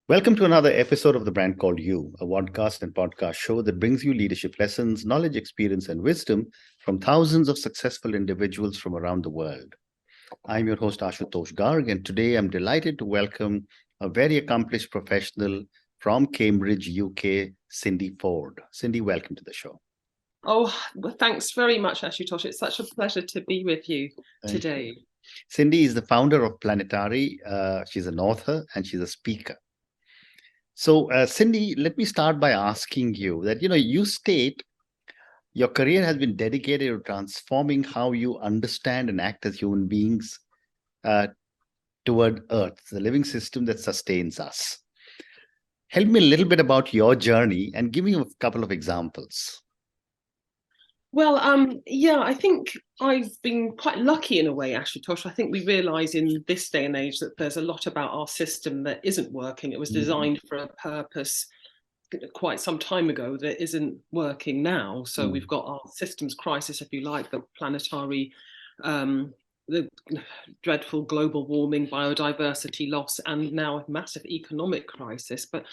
Welcome to another episode of The Brand Called You, a podcast and podcast show that brings you leadership lessons, knowledge, experience, and wisdom from thousands of successful individuals from around the world. I'm your host, Ashutosh Garg, and today I'm delighted to welcome a very accomplished professional from Cambridge, UK, Cindy Forde. Cindy, welcome to the show. Oh, well, thanks very much, Ashutosh. It's such a pleasure to be with you today. Cindy is the founder of Planetary. She's an author and she's a speaker. So, Cindy, let me start by asking you that, you state your career has been dedicated to transforming how you understand and act as human beings toward Earth, the living system that sustains us. Help me a little bit about your journey and give me a couple of examples. Well, I think I've been quite lucky in a way, Ashutosh. I think we realise in this day and age that there's a lot about our system that isn't working. It was designed for a purpose quite some time ago that isn't working now. So we've got our systems crisis, if you like, the planetary, the dreadful global warming, biodiversity loss, and now a massive economic crisis. But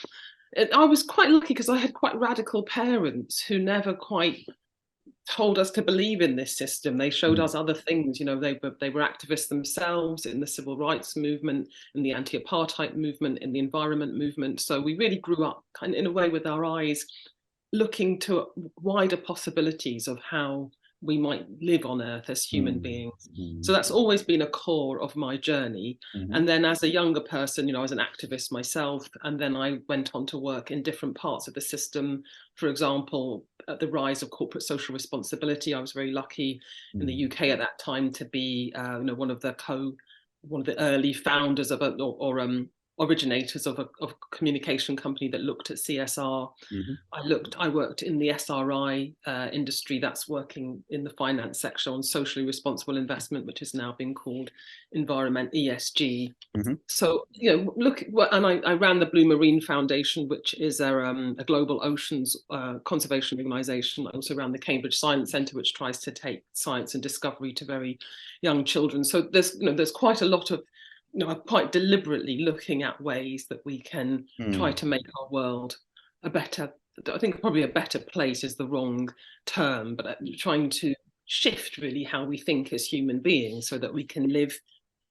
I was quite lucky because I had quite radical parents who never quite told us to believe in this system. They showed us other things. They were activists themselves in the civil rights movement, in the anti-apartheid movement, in the environment movement. So we really grew up kind of in a way with our eyes looking to wider possibilities of how we might live on Earth as human beings. So that's always been a core of my journey. And then as a younger person, I was an activist myself, and then I went on to work in different parts of the system. For example, at the rise of corporate social responsibility, I was very lucky in the UK at that time to be one of the early founders of originators of a communication company that looked at CSR. I worked in the SRI industry, that's working in the finance sector on socially responsible investment, which has now been called environment ESG. So, and I ran the Blue Marine Foundation, which is a global oceans conservation organization. I also ran the Cambridge Science Centre, which tries to take science and discovery to very young children. So there's quite a lot of quite deliberately looking at ways that we can try to make our world a better, I think probably a better place is the wrong term, but trying to shift really how we think as human beings so that we can live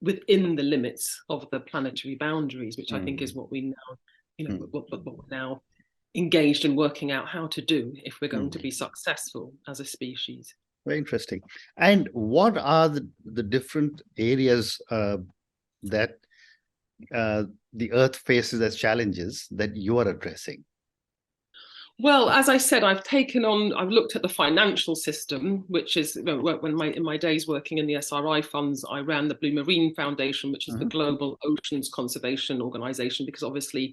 within the limits of the planetary boundaries, which I think is what we now, what we're now engaged in working out how to do if we're going to be successful as a species. Very interesting. And what are the different areas that the Earth faces as challenges that you are addressing? Well, as I said, I've looked at the financial system, which is in my days working in the SRI funds, I ran the Blue Marine Foundation, which is the global oceans conservation organization, because obviously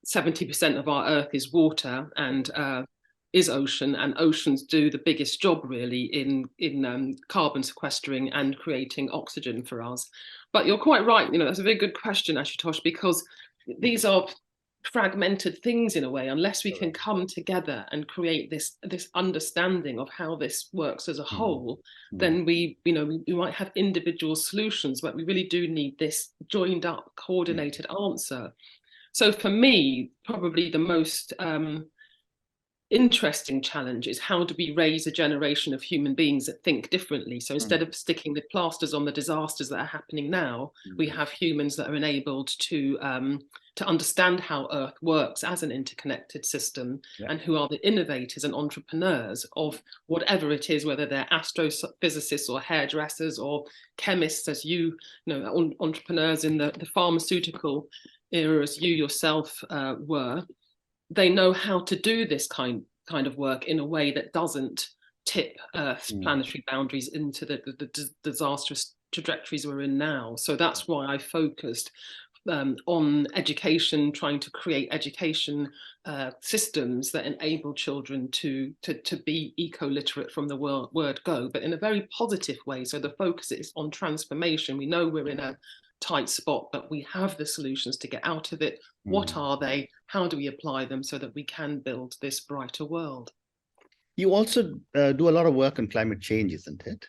70% of our Earth is water and is ocean, and oceans do the biggest job really in carbon sequestering and creating oxygen for us. But you're quite right, that's a very good question, Ashutosh, because these are fragmented things in a way. Unless we can come together and create this understanding of how this works as a whole, then we might have individual solutions, but we really do need this joined up, coordinated answer. So for me, probably the most interesting challenge is how do we raise a generation of human beings that think differently? So instead of sticking the plasters on the disasters that are happening now, we have humans that are enabled to understand how Earth works as an interconnected system, and who are the innovators and entrepreneurs of whatever it is, whether they're astrophysicists or hairdressers or chemists, as entrepreneurs in the pharmaceutical era, as you yourself were. They know how to do this kind of work in a way that doesn't tip Earth's planetary boundaries into the disastrous trajectories we're in now. So that's why I focused on education, trying to create education systems that enable children to be eco-literate from the word go, but in a very positive way. So the focus is on transformation. We know we're in a tight spot, but we have the solutions to get out of it. What are they? How do we apply them so that we can build this brighter world? You also do a lot of work on climate change, isn't it?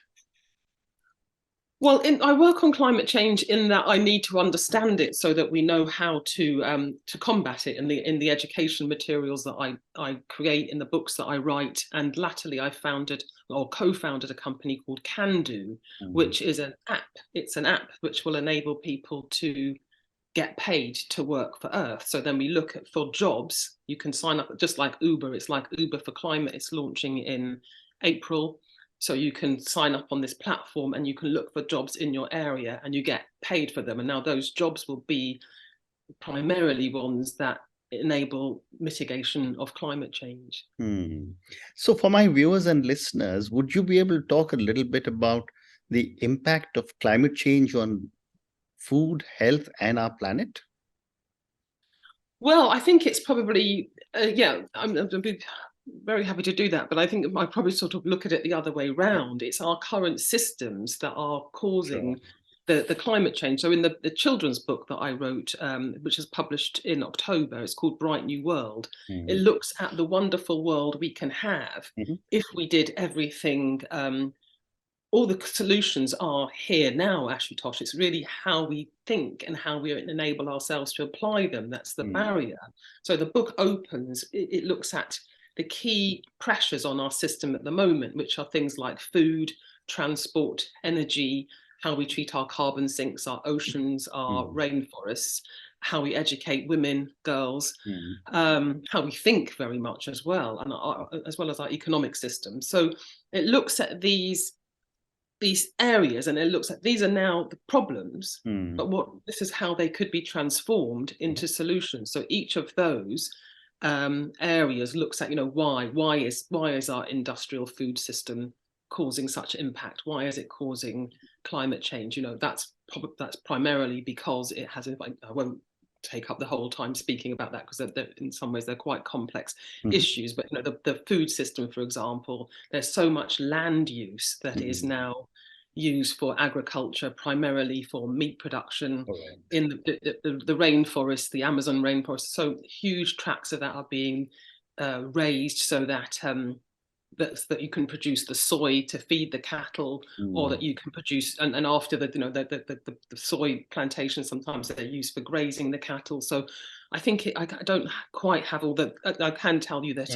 Well, I work on climate change in that I need to understand it so that we know how to combat it in the education materials that I create, in the books that I write. And latterly, I founded or co-founded a company called Kando, which is an app. It's an app which will enable people to get paid to work for Earth. So then we look at for jobs. You can sign up just like Uber. It's like Uber for climate. It's launching in April. So you can sign up on this platform and you can look for jobs in your area and you get paid for them. And now those jobs will be primarily ones that enable mitigation of climate change. So for my viewers and listeners, would you be able to talk a little bit about the impact of climate change on food, health, and our planet? Well, I think it's probably, I'm very happy to do that, but I think I probably sort of look at it the other way round. It's our current systems that are causing the climate change. So in the children's book that I wrote, which is published in October, it's called Bright New World. It looks at the wonderful world we can have if we did everything. All the solutions are here now, Ashutosh. It's really how we think and how we enable ourselves to apply them. That's the barrier. So the book opens, it looks at the key pressures on our system at the moment, which are things like food, transport, energy, how we treat our carbon sinks, our oceans, our rainforests, how we educate women, girls, how we think very much as well, and as well as our economic system. So it looks at these areas and it looks at these are now the problems, but this is how they could be transformed into solutions. So each of those areas looks at, why is our industrial food system causing such impact? Why is it causing climate change? That's primarily because it has, I won't take up the whole time speaking about that because in some ways they're quite complex issues, but the food system, for example, there's so much land use that is now used for agriculture, primarily for meat production in the rainforest, the Amazon rainforest. So huge tracts of that are being raised so that that you can produce the soy to feed the cattle, or that you can produce, and after the soy plantation, sometimes they're used for grazing the cattle. So I think I don't quite have all the, I can tell you that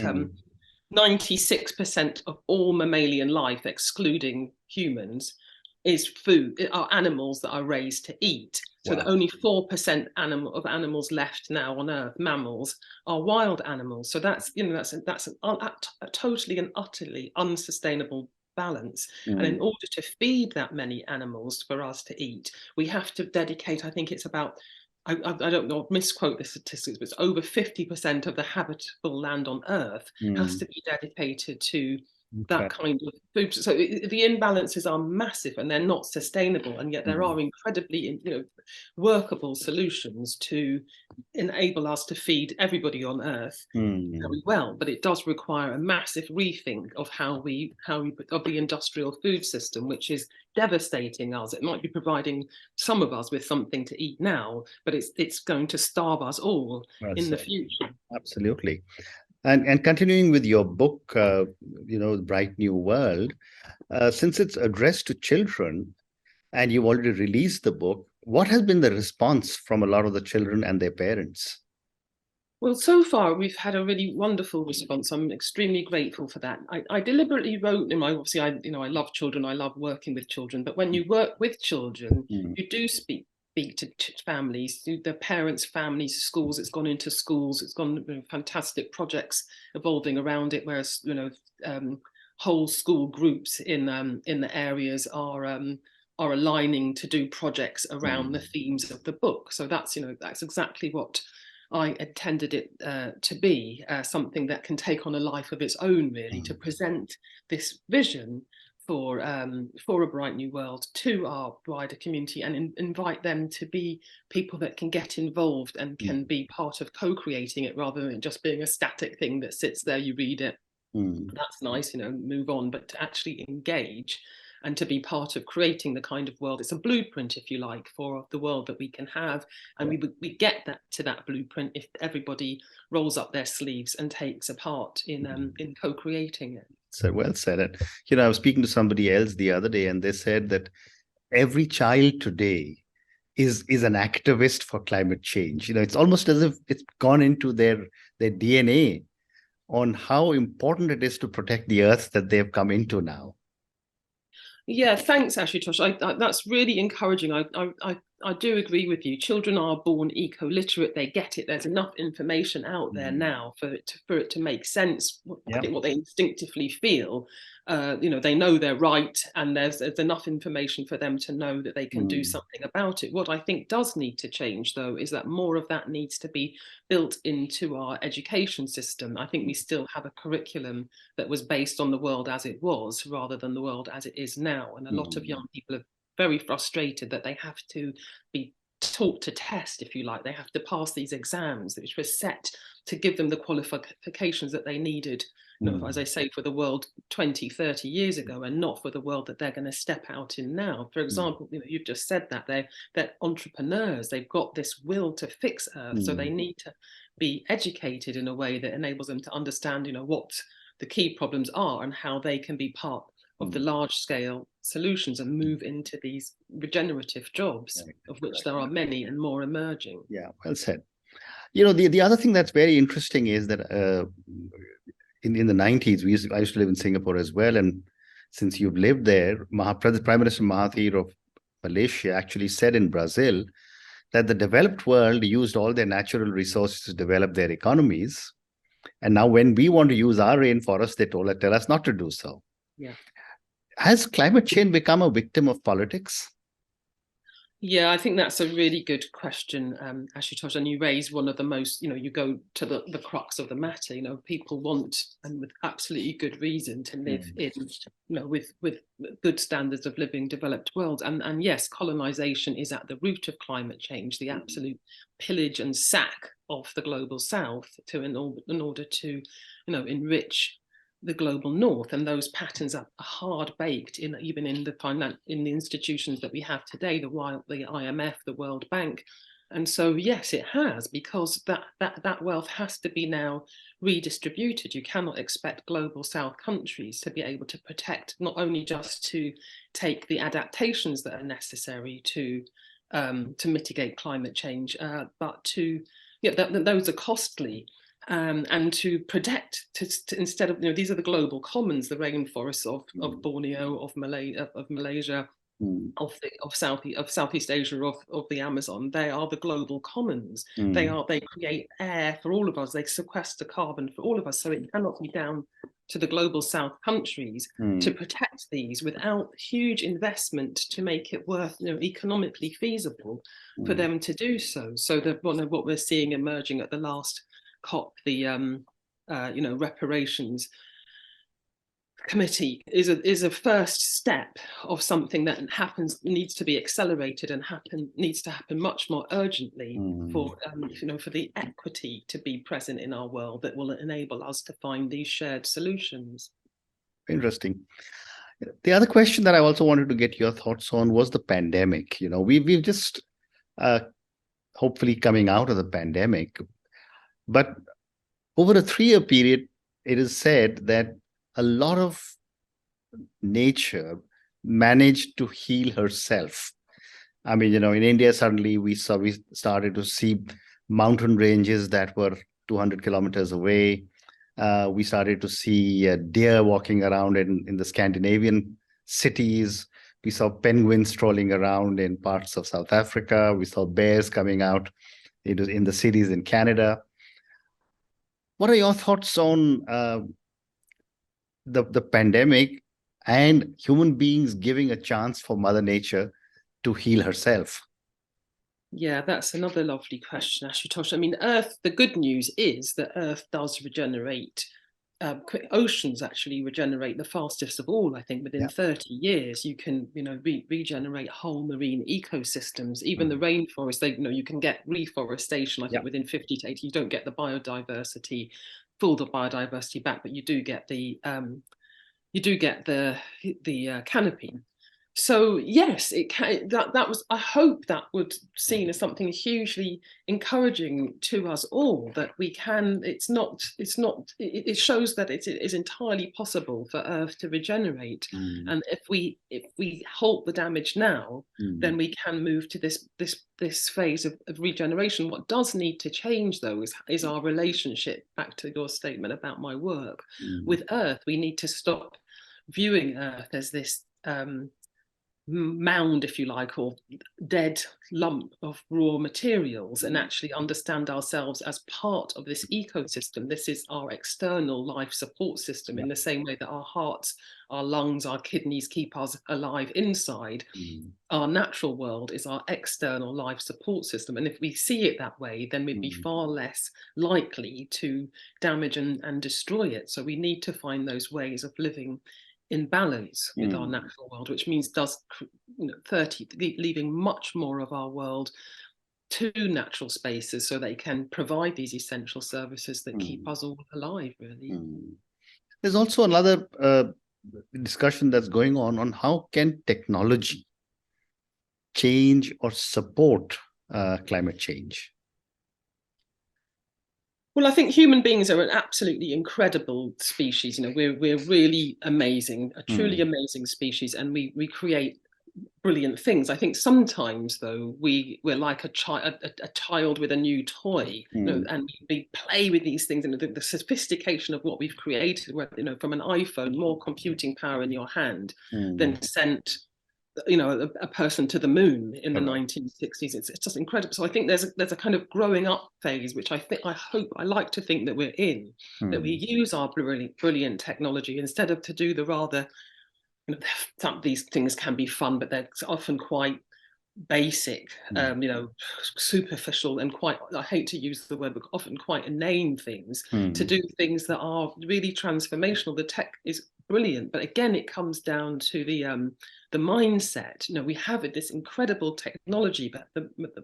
96% of all mammalian life, excluding humans, is food, are animals that are raised to eat. So that only 4% of animals left now on Earth, mammals, are wild animals. So that's a totally and utterly unsustainable balance. And in order to feed that many animals for us to eat, we have to dedicate, I think it's about, I don't know, misquote the statistics, but it's over 50% of the habitable land on Earth has to be dedicated to that kind of food. So the imbalances are massive and they're not sustainable, and yet there are incredibly workable solutions to enable us to feed everybody on Earth very well. But it does require a massive rethink of how we of the industrial food system, which is devastating us. It might be providing some of us with something to eat now, but it's going to starve us all in the future. Absolutely. And continuing with your book, The Bright New World, since it's addressed to children and you've already released the book, what has been the response from a lot of the children and their parents? Well, so far we've had a really wonderful response. I'm extremely grateful for that. I deliberately wrote, obviously I love children, I love working with children, but when you work with children, you do speak to families, their parents, families, schools. It's gone into schools. It's gone fantastic projects evolving around it. Whereas whole school groups in the areas are aligning to do projects around the themes of the book. So that's exactly what I intended it to be, something that can take on a life of its own, really, to present this vision for a bright new world to our wider community and invite them to be people that can get involved and can be part of co-creating it, rather than just being a static thing that sits there, you read it, that's nice, move on, but to actually engage and to be part of creating the kind of world. It's a blueprint, if you like, for the world that we can have. And we get that blueprint if everybody rolls up their sleeves and takes a part in co-creating it. So well said. And, I was speaking to somebody else the other day, and they said that every child today is an activist for climate change. It's almost as if it's gone into their DNA on how important it is to protect the earth that they've come into now. Yeah, thanks, Ashutosh. That's really encouraging. I do agree with you. Children are born eco-literate. They get it. There's enough information out there now for it to make sense. I think what they instinctively feel, they know they're right, and there's enough information for them to know that they can do something about it. What I think does need to change, though, is that more of that needs to be built into our education system. I think we still have a curriculum that was based on the world as it was rather than the world as it is now. And a lot of young people are very frustrated that they have to be taught to test, if you like. They have to pass these exams which were set to give them the qualifications that they needed, as I say, for the world 20, 30 years ago, and not for the world that they're going to step out in now. For example, you've just said that they're entrepreneurs. They've got this will to fix Earth, so they need to be educated in a way that enables them to understand, what the key problems are and how they can be part of the large scale solutions and move into these regenerative jobs, of which there are many and more emerging. Yeah, well said. The other thing that's very interesting is that in the 90s, I used to live in Singapore as well. And since you've lived there, Prime Minister Mahathir of Malaysia actually said in Brazil that the developed world used all their natural resources to develop their economies. And now when we want to use our rainforest, they tell us not to do so. Yeah. Has climate change become a victim of politics? Yeah, I think that's a really good question, Ashutosh, and you raise one of the most, you go to the crux of the matter. People want, and with absolutely good reason, to live in, with good standards of living, developed worlds. And yes, colonization is at the root of climate change, the absolute pillage and sack of the global south in order to, enrich the global north. And those patterns are hard baked even in the institutions that we have today, the IMF, the World Bank. And so yes, it has, because that wealth has to be now redistributed. You cannot expect global south countries to be able to protect, not only just to take the adaptations that are necessary to mitigate climate change, but those are costly. And to protect, instead of, these are the global commons, the rainforests of Borneo, of Malaysia, of Southeast Asia, of the Amazon. They are the global commons. They create air for all of us. They sequester carbon for all of us. So it cannot be down to the global south countries to protect these without huge investment to make it worth, economically feasible for them to do so. So what we're seeing emerging at the last COP, the reparations committee is a first step of something that needs to be accelerated and needs to happen much more urgently for the equity to be present in our world that will enable us to find these shared solutions. Interesting. The other question that I also wanted to get your thoughts on was the pandemic. We've just hopefully coming out of the pandemic. But over a 3-year period, it is said that a lot of nature managed to heal herself. I mean, in India, suddenly we started to see mountain ranges that were 200 kilometers away. We started to see deer walking around in the Scandinavian cities. We saw penguins strolling around in parts of South Africa. We saw bears coming out in the cities in Canada. What are your thoughts on the pandemic and human beings giving a chance for Mother Nature to heal herself? Yeah, that's another lovely question, Ashutosh. I mean, Earth, the good news is that Earth does regenerate. Oceans actually regenerate the fastest of all. I think within 30 years, you can, regenerate whole marine ecosystems. Even the rainforest, you can get reforestation. I think within 50 to 80, you don't get the full biodiversity back, but you do get the canopy. So yes, it can. That was. I hope that would seen as something hugely encouraging to us all, that we can. It's not. It's not. It shows that it is entirely possible for Earth to regenerate, and if we halt the damage now, then we can move to this phase of regeneration. What does need to change, though, is our relationship. Back to your statement about my work with Earth, we need to stop viewing Earth as this mound, if you like, or dead lump of raw materials, and actually understand ourselves as part of this ecosystem. This is our external life support system, in the same way that our hearts, our lungs, our kidneys keep us alive inside. Our natural world is our external life support system. And if we see it that way, then we'd be far less likely to damage and destroy it. So we need to find those ways of living in balance with our natural world, which means leaving much more of our world to natural spaces, so they can provide these essential services that keep us all alive, really. There's also another discussion that's going on how can technology change or support climate change? Well, I think human beings are an absolutely incredible species. We're really amazing, a truly amazing species, and we create brilliant things. I think sometimes, though, we're like a child with a new toy, and we play with these things, and the sophistication of what we've created, from an iPhone, more computing power in your hand than sent a person to the moon in the 1960s. It's just incredible. So I think there's a kind of growing up phase, which I like to think that we're in, that we use our brilliant technology instead of to do the rather, some of these things can be fun, but they're often quite basic, superficial, and quite, I hate to use the word, but often quite inane things, to do things that are really transformational. The tech is brilliant, but again, it comes down to the mindset. We have this incredible technology, but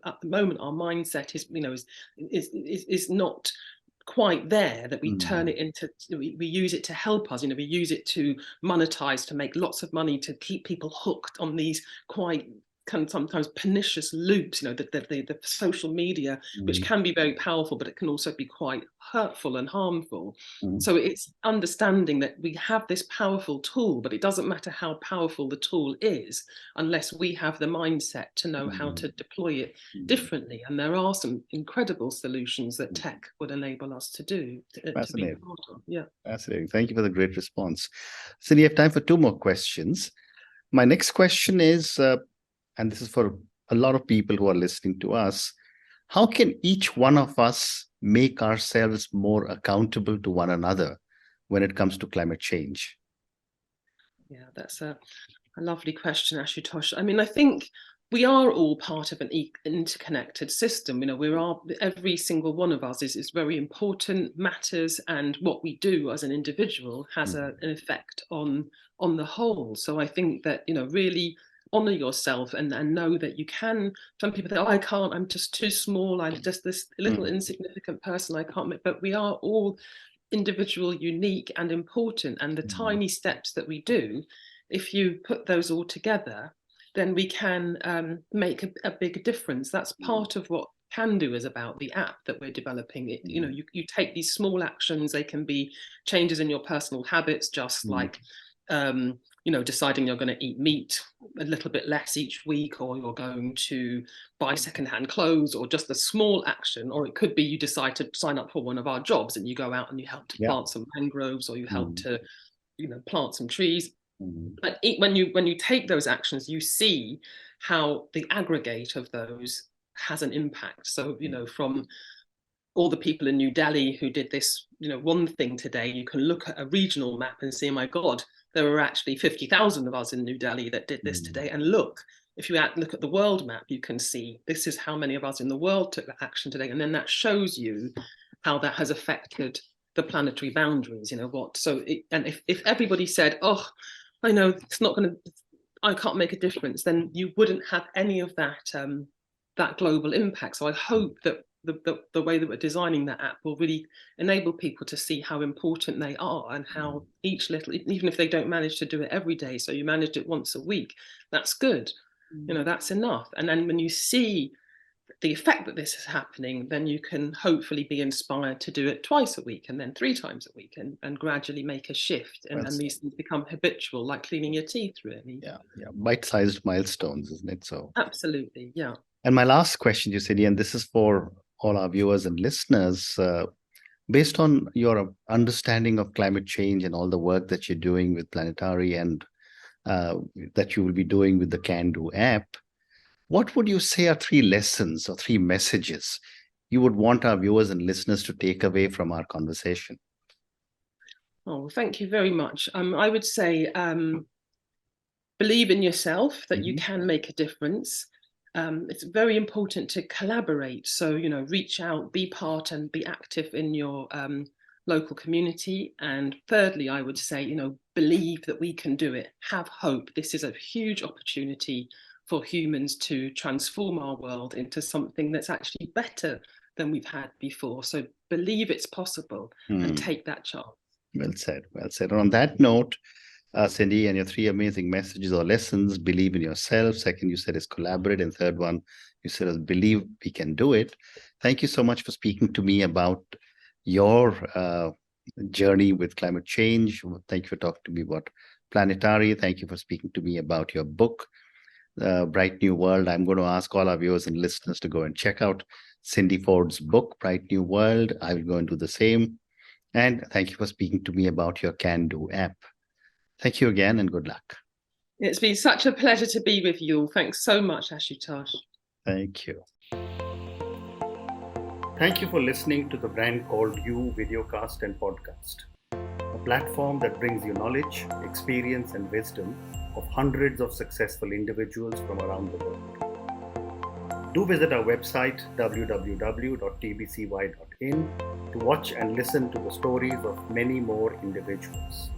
at the moment, our mindset is not quite there, that we turn it into, we use it to help us, we use it to monetize, to make lots of money, to keep people hooked on these quite kind of sometimes pernicious loops, the social media, which can be very powerful, but it can also be quite hurtful and harmful. So it's understanding that we have this powerful tool, but it doesn't matter how powerful the tool is unless we have the mindset to know how to deploy it differently. And there are some incredible solutions that tech would enable us to do. Fascinating. To be part of. Yeah. Fascinating. Thank you for the great response. Cindy, you have time for 2 more questions. My next question is, and this is for a lot of people who are listening to us, how can each one of us make ourselves more accountable to one another when it comes to climate change? Yeah, that's a lovely question, Ashutosh. I mean, I think we are all part of an interconnected system. Every single one of us is very important, matters, and what we do as an individual has an effect on the whole. So I think that, really honor yourself and know that you can. Some people think, oh, I can't, I'm just too small, I'm just this little insignificant person, I can't make. But we are all individual, unique, and important. And the tiny steps that we do, if you put those all together, then we can make a big difference. That's part of what Kando is about, the app that we're developing. You take these small actions, they can be changes in your personal habits, just like deciding you're going to eat meat a little bit less each week, or you're going to buy secondhand clothes, or just a small action. Or it could be you decide to sign up for one of our jobs and you go out and you help to plant some mangroves, or you help to plant some trees. But when you take those actions, you see how the aggregate of those has an impact. So from all the people in New Delhi who did this one thing today, you can look at a regional map and see, oh my God, there were actually 50,000 of us in New Delhi that did this today. And look, if you look at the world map, you can see this is how many of us in the world took action today. And then that shows you how that has affected the planetary boundaries. If everybody said, oh, I know it's not going to, I can't make a difference, then you wouldn't have any of that that global impact. So I hope that the way that we're designing that app will really enable people to see how important they are, and how each little, even if they don't manage to do it every day, so you managed it once a week, that's good. That's enough. And then when you see the effect that this is happening, then you can hopefully be inspired to do it twice a week, and then 3 times a week, and gradually make a shift. And these things become habitual, like cleaning your teeth, really. Yeah. Bite-sized milestones, isn't it? So absolutely, yeah. And my last question to you, Cindy, and this is for all our viewers and listeners, based on your understanding of climate change and all the work that you're doing with Planetary, and that you will be doing with the Kando app, what would you say are 3 lessons or 3 messages you would want our viewers and listeners to take away from our conversation? Oh, well, thank you very much. I would say believe in yourself, that you can make a difference. It's very important to collaborate. So, reach out, be part and be active in your local community. And thirdly, I would say, believe that we can do it. Have hope. This is a huge opportunity for humans to transform our world into something that's actually better than we've had before. So believe it's possible and take that chance. Well said. Well said. And on that note, Cindy, and your 3 amazing messages or lessons: believe in yourself. Second, you said is collaborate. And third one, you said is believe we can do it. Thank you so much for speaking to me about your journey with climate change. Thank you for talking to me about Planetary. Thank you for speaking to me about your book, Bright New World. I'm going to ask all our viewers and listeners to go and check out Cindy Forde's book, Bright New World. I will go and do the same. And thank you for speaking to me about your Kando app. Thank you again, and good luck. It's been such a pleasure to be with you all. Thanks so much, Ashutosh. Thank you. Thank you for listening to the Brand Called You videocast and podcast, a platform that brings you knowledge, experience, and wisdom of hundreds of successful individuals from around the world. Do visit our website, www.tbcy.in, to watch and listen to the stories of many more individuals.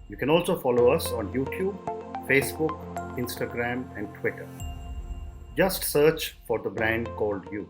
You can also follow us on YouTube, Facebook, Instagram, and Twitter. Just search for the Brand Called You.